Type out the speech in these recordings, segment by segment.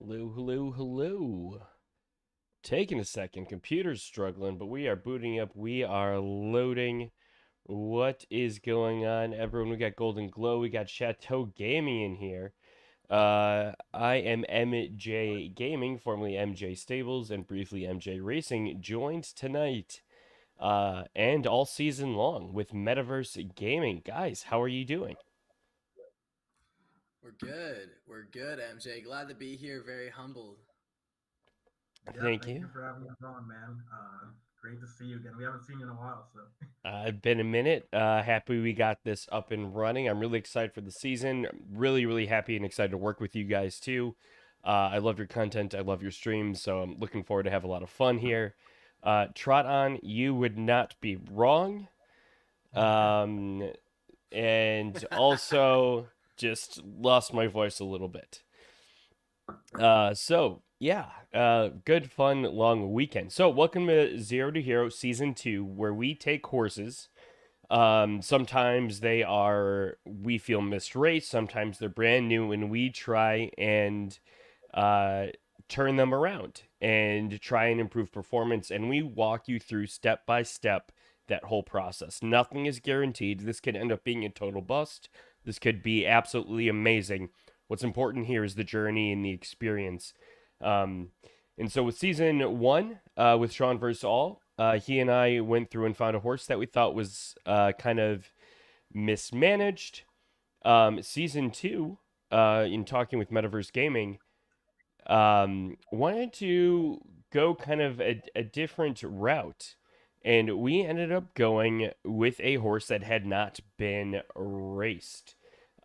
Hello, hello, hello. Taking a second. Computer's struggling, but we are booting up. We are loading. What is going on, everyone? We got Golden Glow. We got Chateau Gaming in here. I am MJ Gaming, formerly MJ Stables, and briefly MJ Racing, joined tonight, and all season long with Metaverse Gaming. Guys, how are you doing? We're good. We're good, MJ. Glad to be here. Very humbled. Yeah, Thank thank you. you for having us on, man. Great to see you again. We haven't seen you in a while, so Been a minute. Happy we got this up and running. I'm really excited for the season. Really, really happy and excited to work with you guys too. I love your content. I love your streams. So I'm looking forward to have a lot of fun here. Trot on, you would not be wrong. Um, and also just lost my voice a little bit. Good fun long weekend. So welcome to Zero to Hero Season 2, where we take horses. Sometimes they are, we feel, misraced. Sometimes they're brand new, and we try and uh, turn them around and try and improve performance. And we walk you through step by step that whole process. Nothing is guaranteed. This could end up being a total bust. This could be absolutely amazing. What's important here is the journey and the experience. Um, and so with season one, with Sean versus All, he and I went through and found a horse that we thought was kind of mismanaged. Season two, in talking with Metaverse Gaming, wanted to go kind of a different route. And we ended up going with a horse that had not been raced.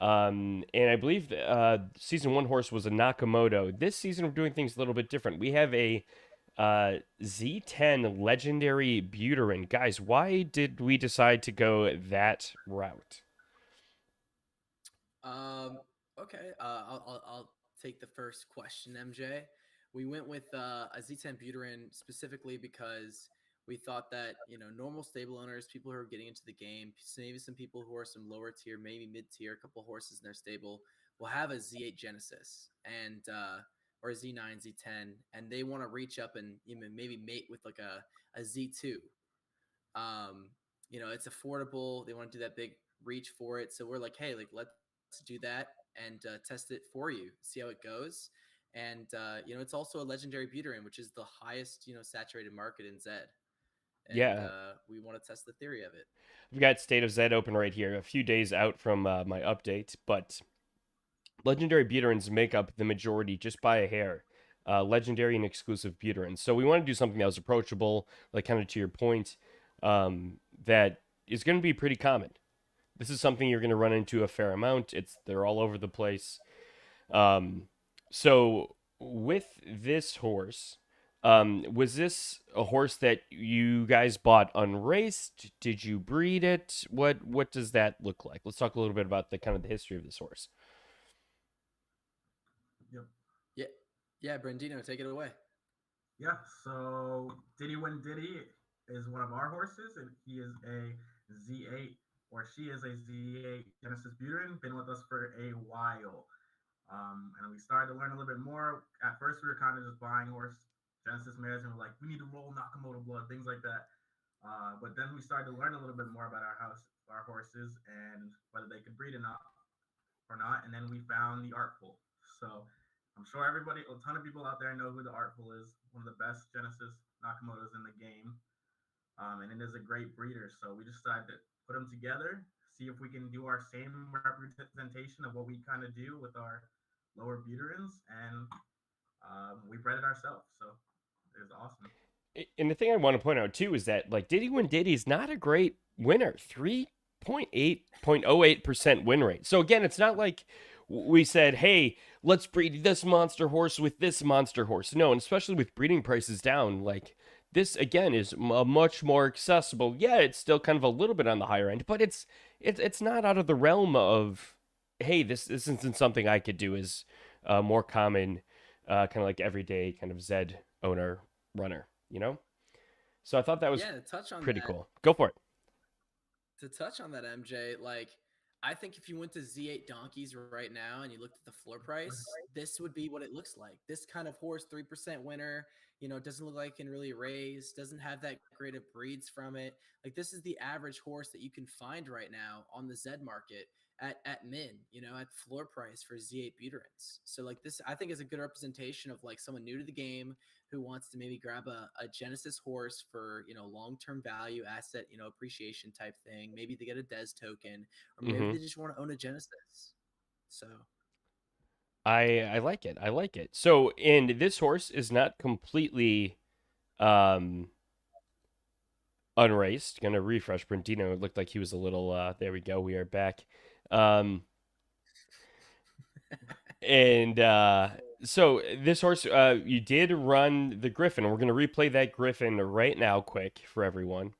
And I believe season one horse was a Nakamoto. This season, we're doing things a little bit different. We have a Z10 legendary Buterin. Guys, why did we decide to go that route? Um, okay. I'll take the first question, MJ. We went with a Z10 Buterin specifically because we thought that normal stable owners, people who are getting into the game, maybe some people who are some lower tier, maybe mid tier, a couple horses in their stable, will have a Z8 Genesis and or a Z9, Z10, and they want to reach up and maybe mate with like a Z2. Um, it's affordable. They want to do that big reach for it. So we're like, hey, like let's do that and test it for you, see how it goes. And it's also a legendary Buterin, which is the highest saturated market in Zed. And Yeah, we want to test the theory of it. we've got State of Zed open right here, a few days out from my update, but legendary Buterins make up the majority just by a hair. Legendary and exclusive Buterins. So we want to do something that was approachable, like kind of to your point, that is going to be pretty common. This is something you're going to run into a fair amount. They're all over the place. Um, so with this horse, was this a horse that you guys bought unraced? Did you breed it? What does that look like? Let's talk a little bit about the kind of the history of this horse. yep. Yeah, yeah, Brandino, take it away. Yeah, so Diddy Win Diddy is one of our horses, and he is a Z8, or she is a Z8 Genesis Buterin, been with us for a while. And we started to learn a little bit more. At first, we were kind of just buying horse Genesis mares, and we're like, we need to roll Nakamoto blood, things like that. But then we started to learn a little bit more about our horses, and whether they could breed or not. And then we found the Artful. So I'm sure a ton of people out there know who the Artful is. One of the best Genesis Nakamotos in the game, and it is a great breeder. So we just decided to put them together, see if we can do our same representation of what we kind of do with our lower Buterins, and we bred it ourselves. So it was awesome. And the thing I want to point out too is that like Diddy Win Diddy is not a great winner. 3.8% win rate. So again, it's not like we said, hey, let's breed this monster horse with this monster horse. No, and especially with breeding prices down, like this again is a much more accessible. Yeah, it's still kind of a little bit on the higher end, but it's not out of the realm of hey, this isn't something I could do as more common, kind of like everyday kind of Zed owner runner, you know? So I thought that was Yeah, to touch on pretty that, cool. Go for it. MJ, like I think if you went to Z8 donkeys right now and you looked at the floor price, this would be what it looks like. This kind of horse, 3% winner, doesn't look like it can really raise, doesn't have that great of breeds from it. Like this is the average horse that you can find right now on the Zed market at min, at floor price for Z8 Buterins. So like this, I think is a good representation of like someone new to the game who wants to maybe grab a Genesis horse for, long-term value asset, appreciation type thing. Maybe they get a Des token, or maybe Mm-hmm. they just want to own a Genesis. So I like it. I like it. So, and this horse is not completely um unraced. Gonna refresh Brentino. It looked like he was a little there we go. We are back. Um and so this horse you did run the Griffin. We're gonna replay that Griffin right now quick for everyone.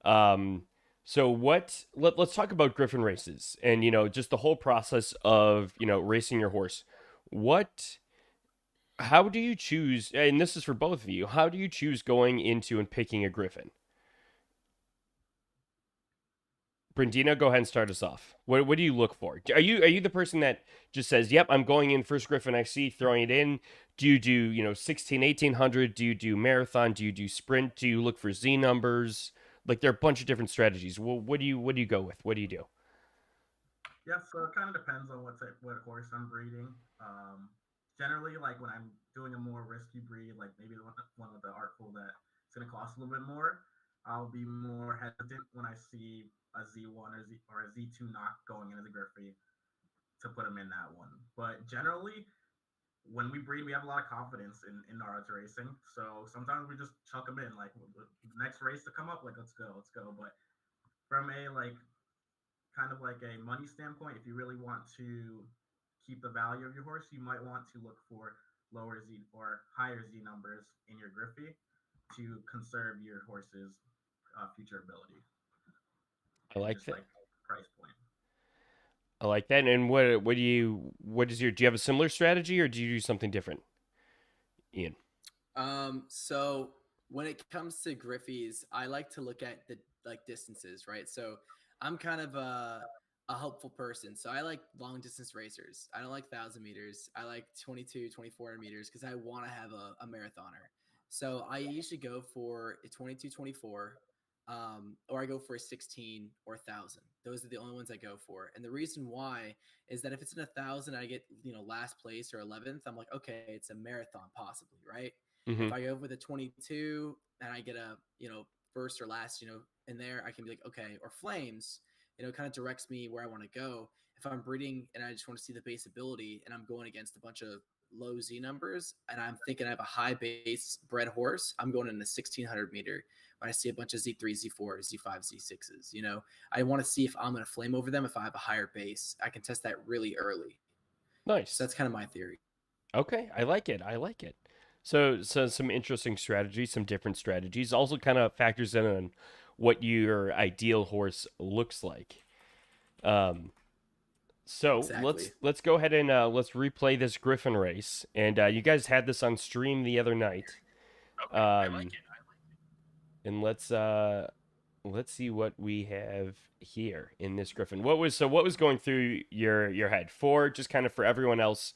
Um so let's talk about Griffin races and just the whole process of, racing your horse. What How do you choose, and this is for both of you, how do you choose going into and picking a Griffin? Brandina, go ahead and start us off. What do you look for? Are you the person that just says, "Yep, I'm going in first Griffin I see, throwing it in"? Do you do 16, 1800? Do you do marathon? Do you do sprint? Do you look for Z numbers? Like there are a bunch of different strategies. Well, what do you go with? What do you do? Yeah, so it kind of depends on what horse I'm breeding. Generally, like when I'm doing a more risky breed, like maybe one with the Artful that it's going to cost a little bit more, I'll be more hesitant when I see a Z1 or a Z2 knock going into the Griffey to put him in that one. But generally, when we breed, we have a lot of confidence in our odds racing. So sometimes we just chuck them in, like the next race to come up, like let's go. But from a like kind of like a money standpoint, if you really want to keep the value of your horse, you might want to look for lower Z or higher Z numbers in your Griffey to conserve your horse's future ability I and like just that. like price point. I like that. And do you have a similar strategy or do you do something different, Ian? So when it comes to Griffies, I like to look at the like distances, right? So I'm kind of a hopeful person. So I like long distance racers. I don't like 1,000 meters. I like 22, 2,400 meters because I want to have a marathoner. So I usually go for a 22, 24, or I go for a 16 or 1,000. Those are the only ones I go for. And the reason why is that if it's in 1,000, I get, last place or 11th, I'm like, okay, it's a marathon possibly, right? Mm-hmm. If I go with a 22 and I get a, first or last, in there, I can be like, okay, or flames, kind of directs me where I want to go. If I'm breeding and I just want to see the base ability and I'm going against a bunch of low Z numbers and I'm thinking I have a high base bred horse, I'm going in the 1,600 meter. When I see a bunch of Z3, Z4, Z5, Z6s, I want to see if I'm going to flame over them if I have a higher base. I can test that really early. So Nice. that's kind of my theory. Okay, I like it. I like it. So some interesting strategies, some different strategies. Also, kind of factors in on what your ideal horse looks like. Um, so Exactly. let's go ahead and let's replay this Griffin race. And you guys had this on stream the other night. Um, and let's see what we have here in this Griffin. What was going through your head for just kind of for everyone else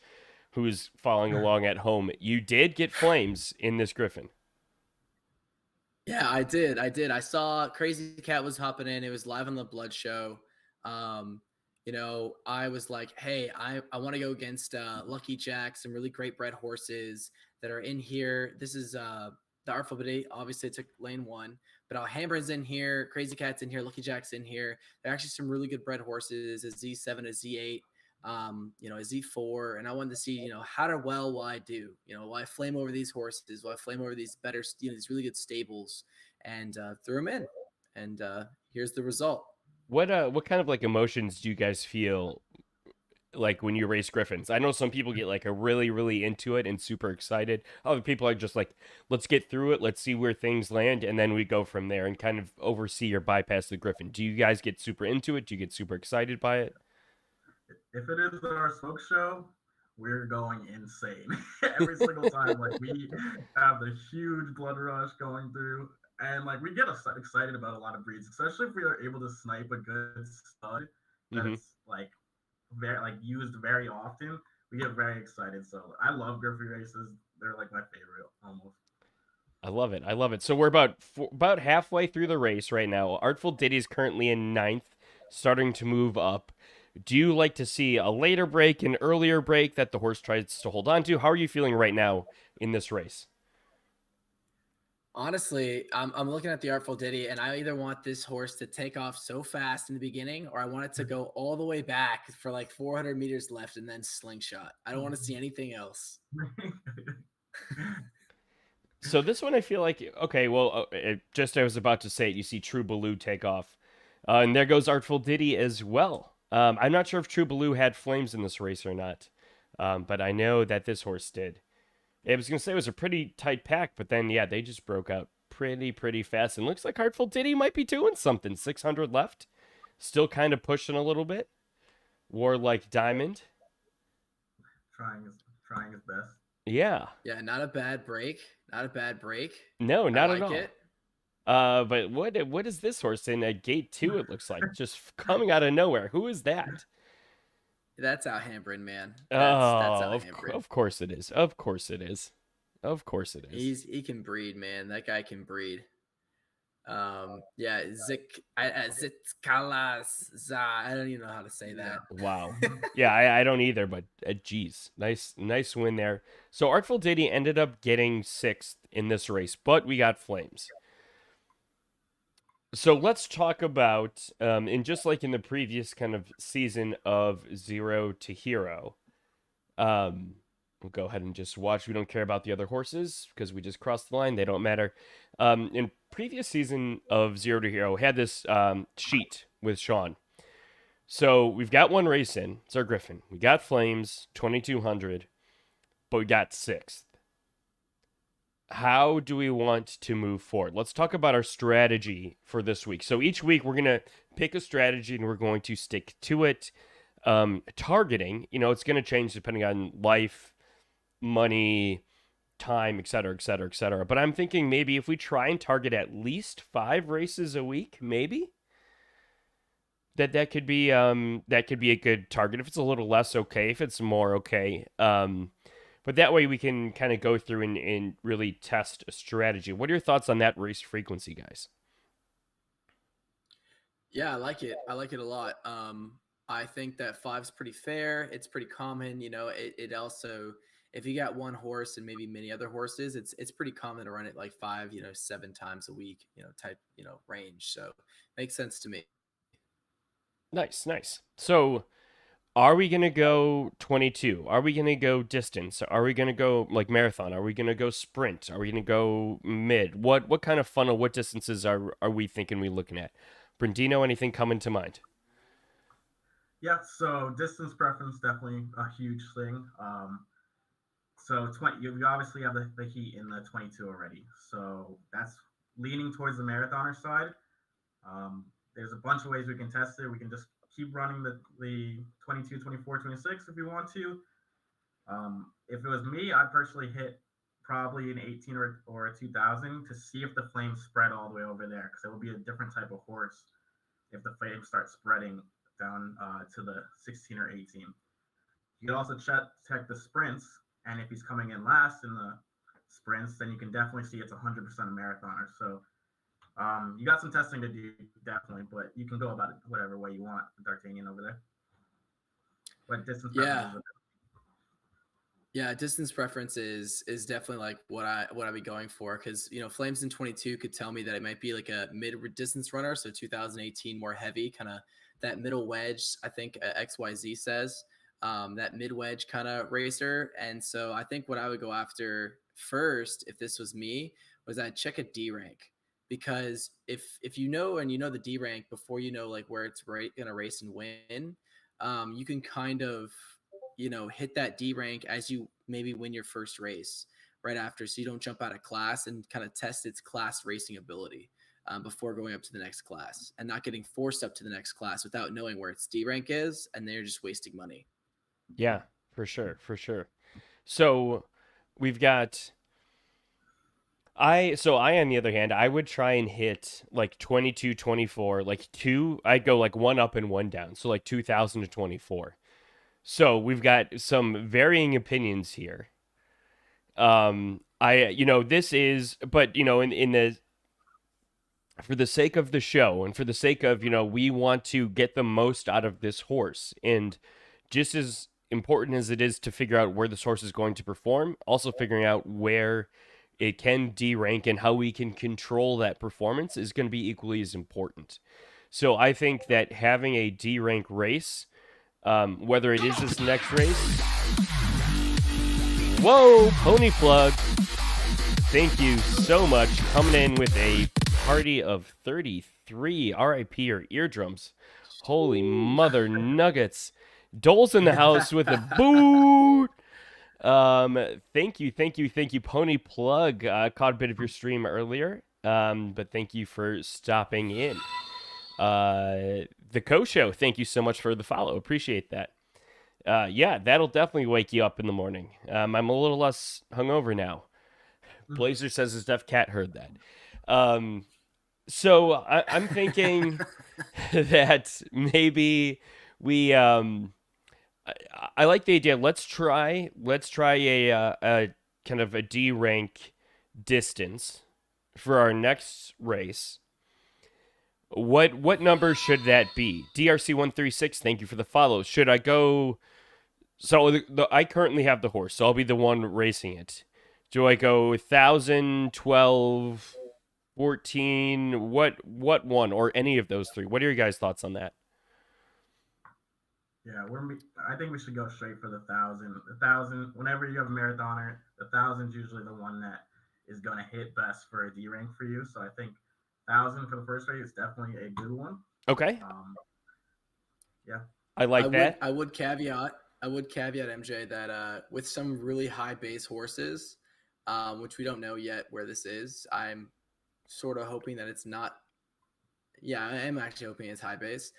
who's following along at home? You did get flames in this Griffin. Yeah, I did. I did. I saw Crazy Cat was hopping in. It was live on the Blood Show. Um, I was like, hey, I want to go against Lucky Jack, some really great bred horses that are in here. This is the Artful Diddy. Obviously, it took lane one, but Alhambra's in here, Crazy Cat's in here, Lucky Jack's in here. There are actually some really good bred horses, a Z7, a Z8, a Z4, and I wanted to see, how well will I do? Will I flame over these horses? Will I flame over these better, these really good stables, and threw them in, and here's the result. What kind of like emotions do you guys feel like when you race griffins? I know some people get like a really into it and super excited. Other people are just like, let's get through it, let's see where things land, and then we go from there and kind of oversee or bypass the griffin. Do you guys get super into it? Do you get super excited by it? If it is our smoke show, we're going insane every single time. Like we have the huge blood rush going through, and like we get excited about a lot of breeds, especially if we are able to snipe a good stud. That Mm-hmm. it's like very like used very often, we get very excited. So I love Griffin races. They're like my favorite almost. I love it. I love it. So we're about halfway through the race right now. Artful Diddy is currently in ninth, starting to move up. Do you like to see a later break, an earlier break that the horse tries to hold on to? How are you feeling right now in this race? Honestly, I'm looking at the Artful Diddy, and I either want this horse to take off so fast in the beginning, or I want it to go all the way back for like 400 meters left and then slingshot. I don't want to see anything else. So this one, I feel like okay. Well, just I was about to say it. You see True Baloo take off, and there goes Artful Diddy as well. I'm not sure if True Baloo had flames in this race or not, but I know that this horse did. I was gonna say it was a pretty tight pack, but then yeah, they just broke out pretty fast, and looks like Artful Diddy might be doing something. 600 left, still kind of pushing a little bit. Warlike Diamond, trying his best. yeah, Yeah, not a bad break. Not a bad break. no, I not at like all. it. But what is this horse in at gate 2? It looks like just coming out of nowhere. Who is that? That's Alhambrin, man. That's Oh, Alhambrin. of course it is. Of course it is. Of course it is. He can breed, man. That guy can breed. Yeah, Zitkalas. I don't even know how to say that. Wow. Yeah, I don't either, but geez, nice win there. So Artful Diddy ended up getting 6th in this race, but we got flames. So let's talk about, and just like in the previous kind of season of Zero to Hero, we'll go ahead and just watch. We don't care about the other horses because we just crossed the line. They don't matter. In previous season of Zero to Hero, we had this sheet with Sean. So we've got one race in. It's our Griffin. We got Flames, 2,200, but we got 6th. How do we want to move forward? Let's talk about our strategy for this week. So each week we're going to pick a strategy and we're going to stick to it. Targeting, it's going to change depending on life, money, time, et cetera, et cetera, et cetera. But I'm thinking maybe if we try and target at least 5 races a week, maybe that could be a good target. If it's a little less, okay. If it's more, okay. But that way we can kind of go through and really test a strategy. What are your thoughts on that race frequency, guys? Yeah, I like it. I like it a lot. I think that 5's pretty fair. It's pretty common. It also, if you got one horse and maybe many other horses, it's pretty common to run it like 5, 7 times a week, type, range. So makes sense to me. Nice. So are we going to go 22? Are we going to go distance? Are we going to go like marathon? Are we going to go sprint? Are we going to go mid? What kind of funnel, what distances are we thinking we looking at? Brandino, anything coming to mind? Yeah, so distance preference definitely a huge thing. So 20, you obviously have the heat in the 22 already, so that's leaning towards the marathoner side. There's a bunch of ways we can test it. We can just keep running the 22, 24, 26 if you want to. If it was me, I'd personally hit probably an 18 or a 2000 to see if the flames spread all the way over there, because it will be a different type of horse if the flames start spreading down to the 16 or 18. You can also check the sprints, and if he's coming in last in the sprints, then you can definitely see it's 100% a marathoner. So you got some testing to do, definitely, but you can go about it whatever way you want with D'Artagnan over there. But distance preference Yeah, distance preference is definitely like what I be going for, because Flames in 22 could tell me that it might be like a mid distance runner, so 2018 more heavy, kind of that middle wedge. I think XYZ says that mid wedge kind of racer, and so I think what I would go after first, if this was me, was I'd check a D rank, because if you know the D rank before like where it's gonna race and win, you can kind of hit that D rank as you maybe win your first race right after, so you don't jump out of class, and kind of test its class racing ability before going up to the next class, and not getting forced up to the next class without knowing where its D rank is, and they're just wasting money. Yeah, for sure. So we've got I on the other hand, I would try and hit like 22, 24, like two. I'd go like one up and one down, so like 2,000 to 24. So we've got some varying opinions here. This is, but in the for the sake of the show and for the sake of we want to get the most out of this horse, and just as important as it is to figure out where this horse is going to perform, also figuring out where it can D rank and how we can control that performance is going to be equally as important. So I think that having a D rank race, whether it is this next race, whoa, pony plug, thank you so much, coming in with a party of 33. RIP your eardrums. Holy mother nuggets. Dole's in the house with a boot. Thank you, Pony Plug. Caught a bit of your stream earlier, but thank you for stopping in. The Co-Show, thank you so much for the follow. Appreciate that. Yeah, that'll definitely wake you up in the morning. I'm a little less hungover now. Blazer says his deaf cat heard that. So I'm thinking that maybe we I like the idea. Let's try a kind of a D rank distance for our next race. What number should that be? DRC136, thank you for the follow. Should I go? So I currently have the horse, so I'll be the one racing it. Do I go 1,000, 12, 14? What one, or any of those three? What are your guys' thoughts on that? Yeah, I think we should go straight for the 1,000. The 1,000, whenever you have a marathoner, the 1,000 is usually the one that is going to hit best for a D rank for you. So I think 1,000 for the first race is definitely a good one. Okay. Yeah. I like that. I would caveat MJ that with some really high base horses, which we don't know yet where this is, I'm sort of hoping that it's not. Yeah, I am actually hoping it's high base.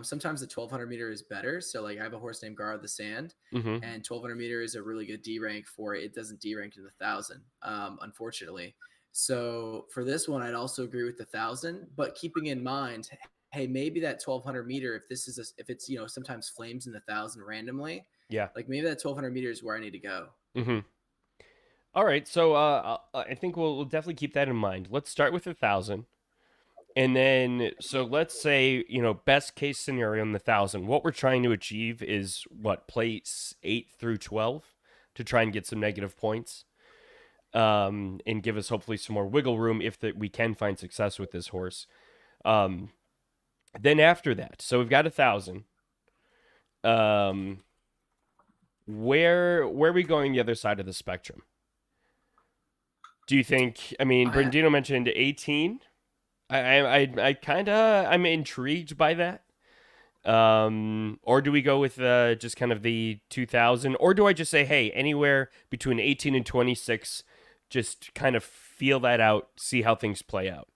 Sometimes the 1,200 meter is better. So like I have a horse named Gar of the Sand, and 1,200 meter is a really good D rank for it. It doesn't D rank in the 1,000, unfortunately. So for this one, I'd also agree with the 1,000, but keeping in mind, hey, maybe that 1,200 meter, if it's sometimes flames in the 1,000 randomly, yeah, like maybe that 1,200 meters is where I need to go. All right, so I think we'll definitely keep that in mind. Let's start with 1,000. And then, so let's say, best case scenario in the 1,000, what we're trying to achieve is place 8 through 12 to try and get some negative points, and give us hopefully some more wiggle room if we can find success with this horse. Then after that, so we've got 1,000. Where are we going the other side of the spectrum? Do you think, Brandino mentioned 18. I'm intrigued by that. Or do we go with just kind of the 2,000? Or do I just say, hey, anywhere between 18 and 26, just kind of feel that out, see how things play out?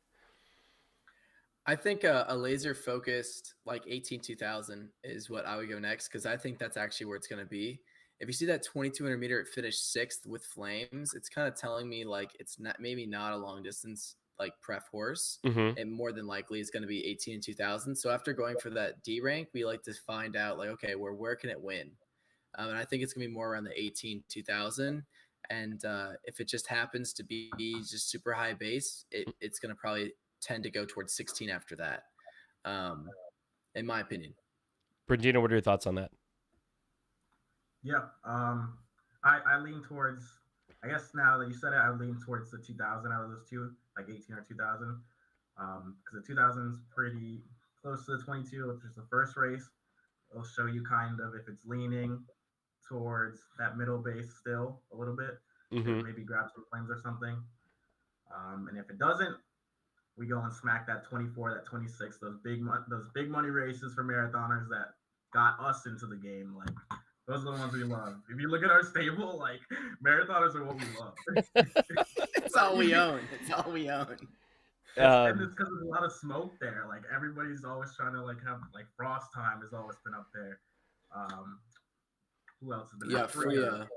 I think a laser focused like 18-2000 is what I would go next, because I think that's actually where it's going to be. If you see that 2,200 meter, it finished 6th with flames, it's kind of telling me like it's maybe not a long distance like pref horse, and more than likely it's going to be 18-2000. So after going for that D rank, we like to find out like, okay, where can it win? And I think it's going to be more around the 18-2000. And if it just happens to be just super high base, it's going to probably tend to go towards 16 after that, in my opinion. Brandino, what are your thoughts on that? Yeah, I lean towards, I guess now that you said it, I would lean towards the 2,000 out of those two, like 18 or 2,000, because the 2,000 is pretty close to the 22, which is the first race. It'll show you kind of if it's leaning towards that middle base still a little bit, maybe grab some flames or something. And if it doesn't, we go and smack that 24, that 26, those big money races for marathoners that got us into the game. Like, those are the ones we love. If you look at our stable, like, marathoners are what we love. It's all we own. It's all we own. And it's because there's a lot of smoke there. Like, everybody's always trying to like have like Frost Time has always been up there. Who else has been?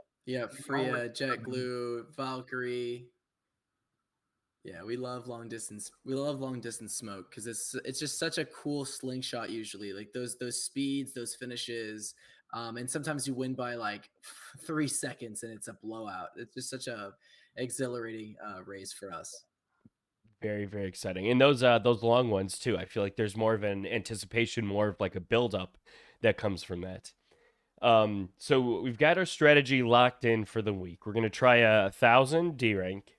Freya, Jet Glue, Valkyrie. Yeah, we love long distance. We love long distance smoke because it's just such a cool slingshot. Usually, like those speeds, those finishes, and sometimes you win by like 3 seconds, and it's a blowout. It's just such a exhilarating race for us. Very, very exciting. And those long ones too. I feel like there's more of an anticipation, more of like a build up that comes from that. So we've got our strategy locked in for the week. We're gonna try 1,000 D rank,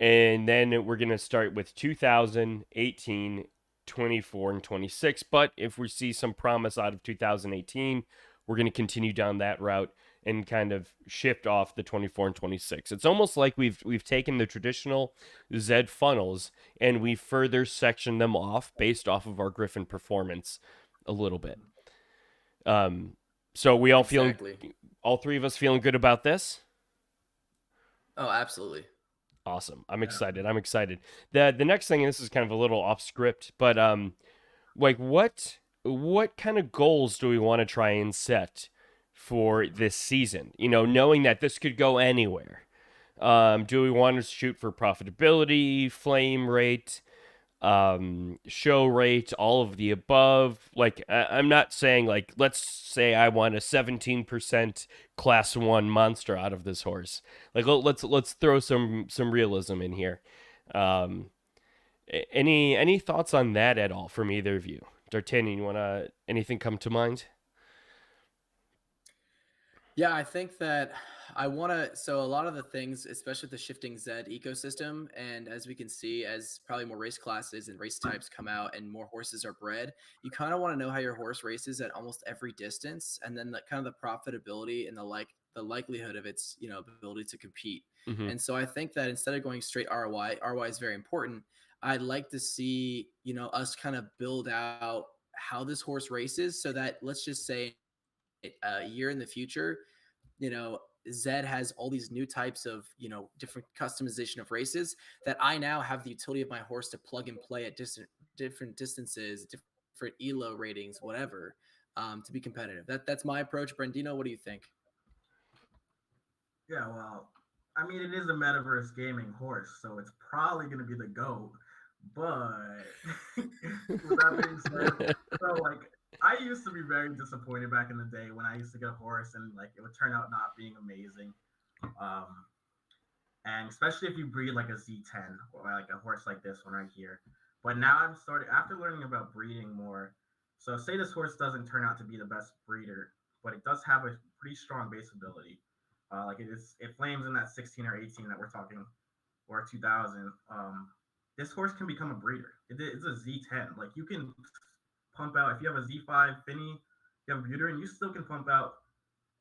and then we're gonna start with 2,000, 18, 24, and 26. But if we see some promise out of 2018, we're gonna continue down that route and kind of shift off the 24 and 26. It's almost like we've taken the traditional Zed funnels and we further sectioned them off based off of our Griffin performance a little bit. Um, so we all feeling, Exactly. all three of us feeling good about this. Oh, absolutely. Awesome. I'm Yeah. excited. I'm excited. The next thing, and this is kind of a little off script, but like what kind of goals do we want to try and set for this season? You know, knowing that this could go anywhere. Do we want to shoot for profitability, flame rate, show rate, all of the above? Like I'm not saying like let's say I want a 17% class 1 monster out of this horse. Like let's throw some realism in here. Um any thoughts on that at all from either of you? D'Artagnan, you want to anything come to mind? Yeah, I think that I want to. So, a lot of the things, especially the shifting Zed ecosystem, and as we can see, as probably more race classes and race types come out and more horses are bred, you kind of want to know how your horse races at almost every distance, and then the kind of the profitability and the likelihood of its ability to compete. Mm-hmm. And so, I think that instead of going straight ROI is very important. I'd like to see us kind of build out how this horse races, so that let's just say a year in the future, you know, Zed has all these new types of, different customization of races that I now have the utility of my horse to plug and play at different distances, different elo ratings, whatever, to be competitive. That's my approach. Brandino, what do you think? Yeah, well, I mean, it is a metaverse gaming horse, so it's probably going to be the GOAT. But with that being said, so like, I used to be very disappointed back in the day when I used to get a horse and like it would turn out not being amazing. Um, and especially if you breed like a Z10 or like a horse like this one right here. But now I'm starting after learning about breeding more. So say this horse doesn't turn out to be the best breeder, but it does have a pretty strong base ability. It flames in that 16 or 18 that we're talking, or 2000. This horse can become a breeder. It's a Z10. Like you can pump out if you have a Z5 Finny, you have a Buterin, you still can pump out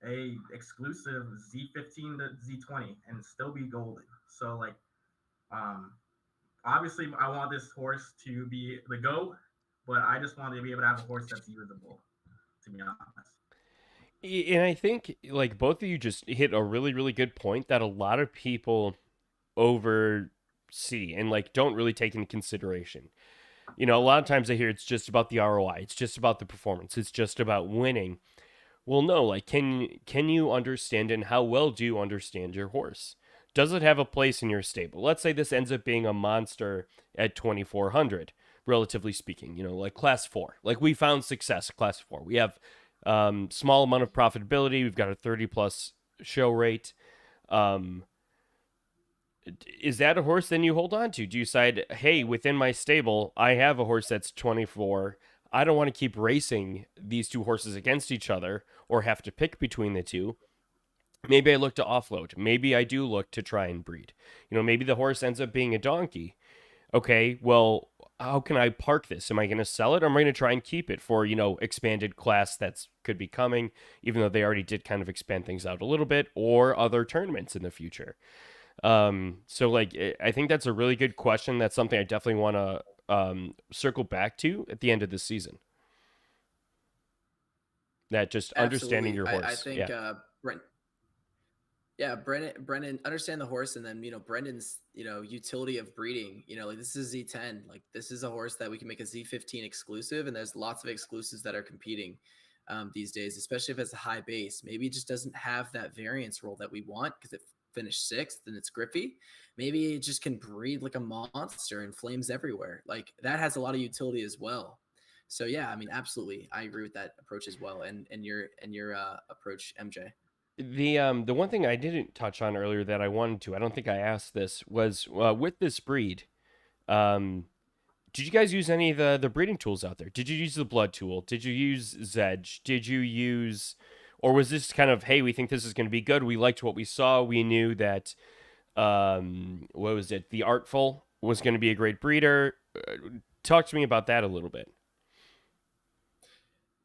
a exclusive Z15 to Z20 and still be golden. So like, um, obviously I want this horse to be the GOAT, but I just want to be able to have a horse that's usable. To be honest. And I think like both of you just hit a really, really good point that a lot of people oversee and like don't really take into consideration. You know, a lot of times I hear it's just about the ROI, it's just about the performance, it's just about winning. Well, no, like can you understand and how well do you understand your horse? Does it have a place in your stable? Let's say this ends up being a monster at 2400, relatively speaking, you know, like class 4. Like we found success class 4. We have small amount of profitability, we've got a 30 plus show rate. Um is that a horse then you hold on to? Do you decide, hey, within my stable, I have a horse that's 24. I don't want to keep racing these two horses against each other or have to pick between the two. Maybe I look to offload. Maybe I do look to try and breed. You know, maybe the horse ends up being a donkey. Okay, well, how can I park this? Am I going to sell it or am I going to try and keep it for, you know, expanded class that's could be coming, even though they already did kind of expand things out a little bit, or other tournaments in the future? So like I think that's a really good question. That's something I definitely want to circle back to at the end of the season. That just understanding Absolutely. your I horse. think Yeah. Brent. Yeah, Brendan, understand the horse, and then Brendan's utility of breeding. Like this is Z10. Like this is a horse that we can make a Z15 exclusive, and there's lots of exclusives that are competing these days, especially if it's a high base. Maybe it just doesn't have that variance role that we want because it finish 6th and it's Griffey, maybe it just can breed like a monster and flames everywhere. Like that has a lot of utility as well. So yeah, I mean, absolutely, I agree with that approach as well. And your approach, MJ. The one thing I didn't touch on earlier that I wanted to, I don't think I asked this, was with this breed. Um, did you guys use any of the breeding tools out there? Did you use the blood tool? Did you use Zedge? Did you use, or was this kind of, hey, we think this is going to be good. We liked what we saw. We knew that, what was it? The Artful was going to be a great breeder. Talk to me about that a little bit.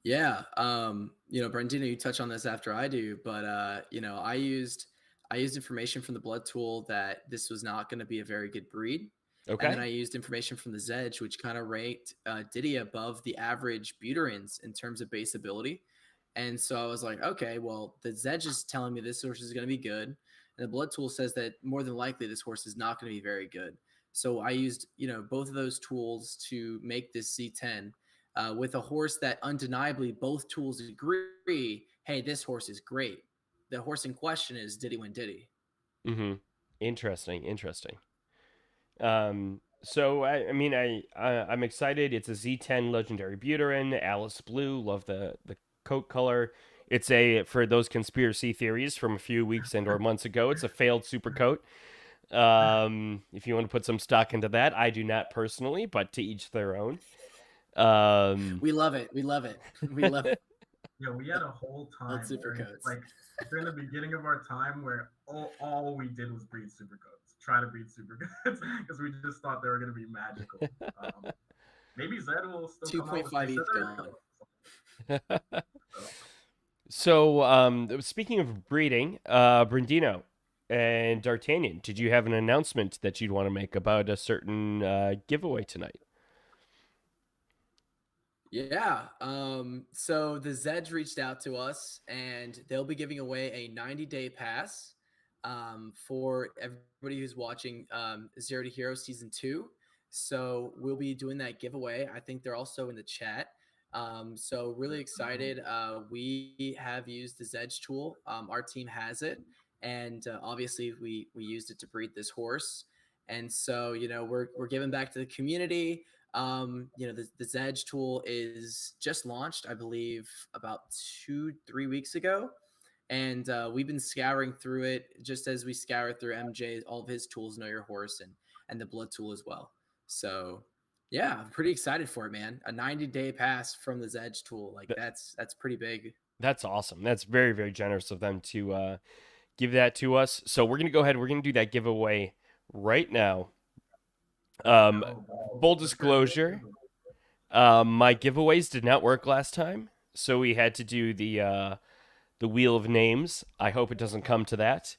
Yeah. Brandino, you touch on this after I do, but I used information from the blood tool that this was not going to be a very good breed. And then I Okay. used information from the Zedge, which kind of ranked Diddy above the average Buterins in terms of base ability. And so I was like, okay, well, the Zedge is telling me this horse is going to be good. And the blood tool says that more than likely this horse is not going to be very good. So I used, both of those tools to make this C10 with a horse that undeniably both tools agree, hey, this horse is great. The horse in question is Diddy Win Diddy. Mm-hmm. Interesting. So I'm excited. It's a Z10 Legendary Buterin, Alice Blue. Love the coat color. It's a, for those conspiracy theories from a few weeks and or months ago, it's a failed super coat. If you want to put some stock into that, I do not personally, but to each their own. Um, We love it. We love it. We love Yeah, we had a whole old time super during coats. during the beginning of our time where all we did was breed supercoats, try to breed supercoats because we just thought they were going to be magical. Maybe Zed will still come out with. They 2.5 said ETH they're going to come gone. out with something. So, so, speaking of breeding, Brindino and D'Artagnan, did you have an announcement that you'd want to make about a certain giveaway tonight? Yeah. So the Zedge reached out to us and they'll be giving away a 90-day pass for everybody who's watching Zero to Hero Season 2. So we'll be doing that giveaway. I think they're also in the chat. So really excited. We have used the Zedge tool. Our team has it. And obviously we used it to breed this horse. And so, we're giving back to the community. The Zedge tool is just launched, I believe, about 2-3 weeks ago. And we've been scouring through it just as we scour through MJ, all of his tools, Know Your Horse, and the blood tool as well. So yeah, I'm pretty excited for it, man. A 90-day pass from the Zedge tool. Like Th- that's pretty big. That's awesome. That's very, very generous of them to give that to us. So we're gonna go ahead. We're gonna do that giveaway right now. let's Um, go, balls. Full Let's get this disclosure, giveaway. my giveaways did not work last time, so we had to do the wheel of names. I hope it doesn't come to that,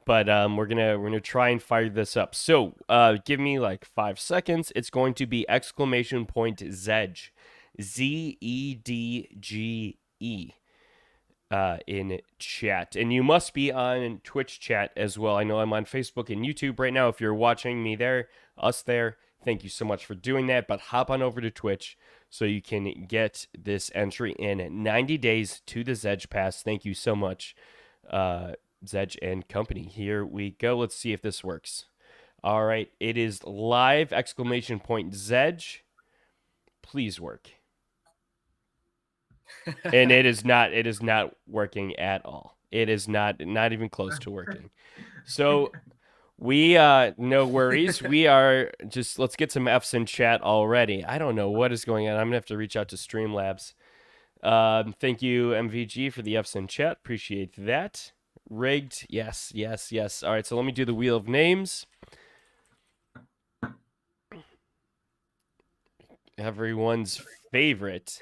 but we're gonna try and fire this up. So give me like 5 seconds. It's going to be exclamation point Zedge, Zedge, in chat, and you must be on Twitch chat as well. I know I'm on Facebook and YouTube right now. If you're watching me there, us there, thank you so much for doing that. But hop on over to Twitch so you can get this entry in 90 days to the Zedge Pass. Thank you so much, Zedge and company. Here we go. Let's see if this works. All right, it is live! Exclamation point Zedge. Please work. And it is not. It is not working at all. It is not even close to working. So we no worries. We are just, let's get some F's in chat already. I don't know what is going on. I'm gonna have to reach out to Streamlabs. Thank you, MVG, for the F's in chat. Appreciate that. Rigged. Yes. All right, so let me do the wheel of names. Everyone's favorite.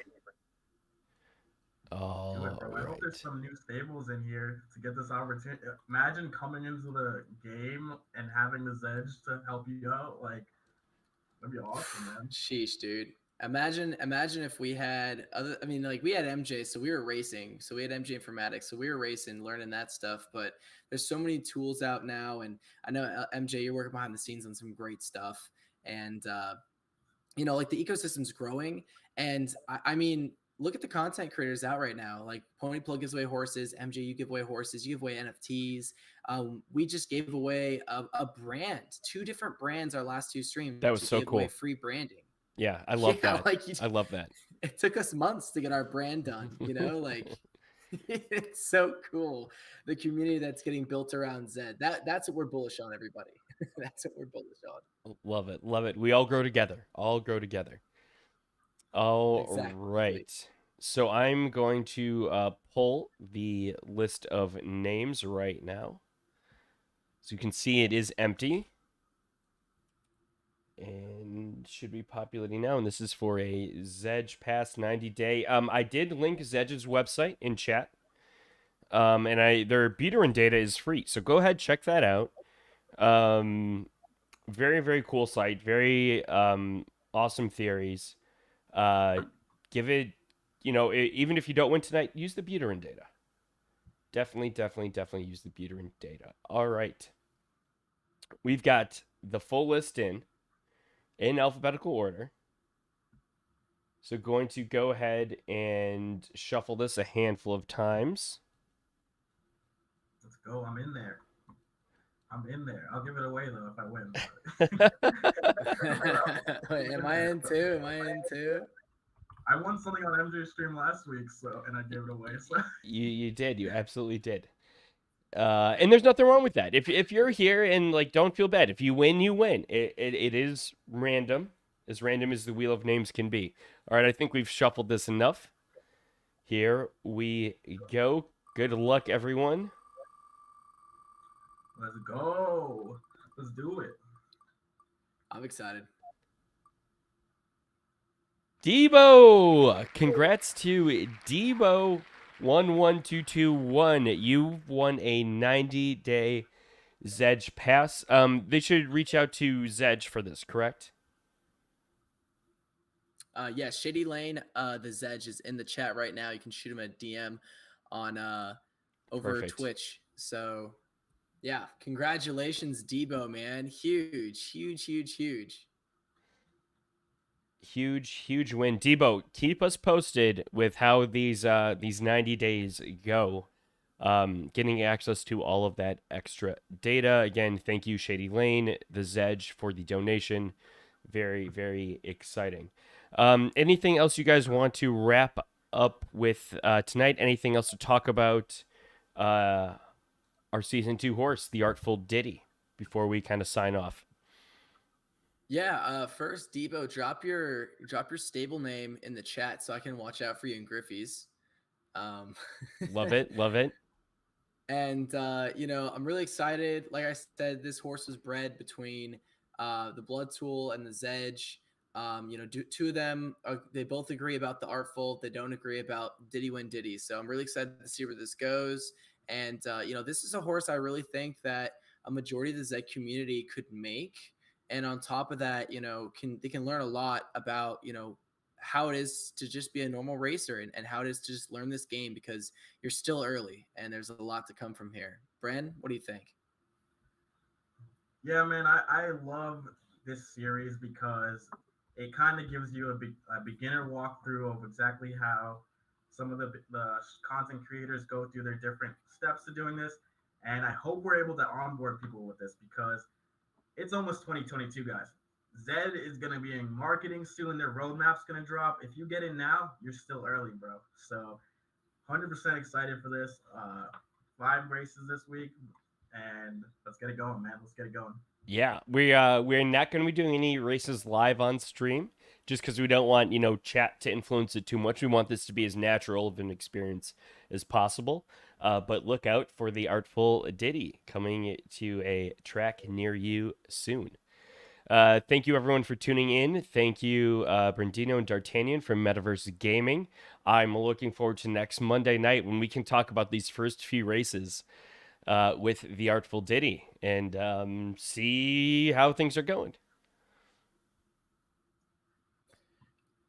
Do it, bro. I hope there's some new stables in here to get this opportunity. Imagine coming into the game and having the Zedge to help you out. Like, that'd be awesome, man. Sheesh, dude. Imagine if we had other. I mean, like we had MJ, so we were racing. So we had MJ Informatics, so we were racing, learning that stuff. But there's so many tools out now, and I know MJ, you're working behind the scenes on some great stuff. And like the ecosystem's growing, and I mean, look at the content creators out right now. Like Pony Plug gives away horses, MJ, you give away horses, you give away NFTs. We just gave away a brand, two different brands. Our last two streams, That was we so gave away cool. free branding. Yeah, I love Yeah, that. like I love that. it took us months to get our brand done. You know, like it's so cool. The community that's getting built around Zed. That's what we're bullish on, everybody. That's what we're bullish on. Love it. Love it. We all grow together. All grow together. All Exactly. right. So I'm going to pull the list of names right now. So you can see it is empty. And should be populating now. And this is for a Zedge Pass 90-day. I did link Zedge's website in chat. And their Buterin data is free. So go ahead, check that out. Very, very cool site. Very awesome theories. Give it, even if you don't win tonight, use the Buterin data. Definitely use the Buterin data. All right. We've got the full list in alphabetical order. So going to go ahead and shuffle this a handful of times. Let's go. I'm in there. I'll give it away though if I win. Wait, am I in too? I won something on MJ's stream last week, and I gave it away. So You did. You absolutely did. And there's nothing wrong with that. If you're here and don't feel bad. If you win, you win. It is random as the wheel of names can be. All right, I think we've shuffled this enough. Here we go. Good luck, everyone. let's go. Let's do it. I'm excited. Debo! Congrats to Debo 11221. You've won a 90-day Zedge Pass. They should reach out to Zedge for this, correct? Yeah, Shady Lane, the Zedge is in the chat right now. You can shoot him a DM on over Perfect. Twitch. So yeah, congratulations, Debo, man. Huge. Huge win. Debo, keep us posted with how these 90 days go. Getting access to all of that extra data. Again, thank you, Shady Lane, the Zedge, for the donation. Very, very exciting. Anything else you guys want to wrap up with tonight? Anything else to talk about our season 2 horse, the Artful Diddy, before we kind of sign off? Yeah, first, Debo, drop your stable name in the chat so I can watch out for you in Griffies. Love it. And I'm really excited. Like I said, this horse was bred between the Blood Tool and the Zedge. Two of them they both agree about the Artful. They don't agree about Diddy win Diddy. So I'm really excited to see where this goes. And this is a horse I really think that a majority of the Zed community could make. And on top of that, they can learn a lot about how it is to just be a normal racer and how it is to just learn this game, because you're still early and there's a lot to come from here. Bren, what do you think? Yeah, man, I love this series because it kind of gives you a beginner walkthrough of exactly how some of the content creators go through their different steps to doing this. And I hope we're able to onboard people with this because it's almost 2022, guys. Zed is going to be in marketing soon. Their roadmap's going to drop. If you get in now, you're still early, bro. So 100% excited for this. 5 races this week, and let's get it going, man. Let's get it going. Yeah, we're not going to be doing any races live on stream just because we don't want chat to influence it too much. We want this to be as natural of an experience as possible. But look out for the Artful Diddy coming to a track near you soon. Thank you everyone for tuning in. Thank you Brandino and D'Artagnan from Metaverse Gaming. I'm looking forward to next Monday night when we can talk about these first few races with the Artful Diddy and see how things are going.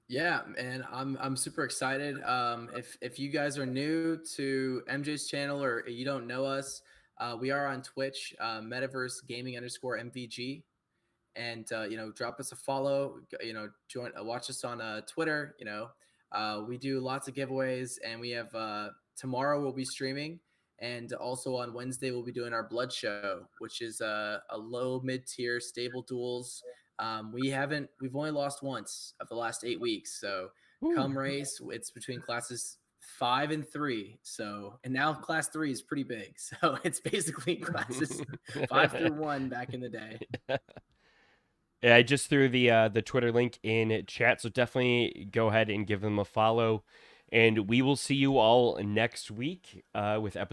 Yeah, and I'm super excited. If you guys are new to MJ's channel or you don't know us, we are on Twitch, Metaverse Gaming _MVG, and drop us a follow. Join, watch us on Twitter. We do lots of giveaways, and we have tomorrow we'll be streaming, and also on Wednesday we'll be doing our blood show, which is a low mid tier stable duels. We've only lost once of the last 8 weeks, so come race. It's between classes 5 and 3. So, and now class 3 is pretty big. So it's basically classes 5 through 1 back in the day. Yeah, I just threw the Twitter link in chat, so definitely go ahead and give them a follow. And we will see you all next week with episode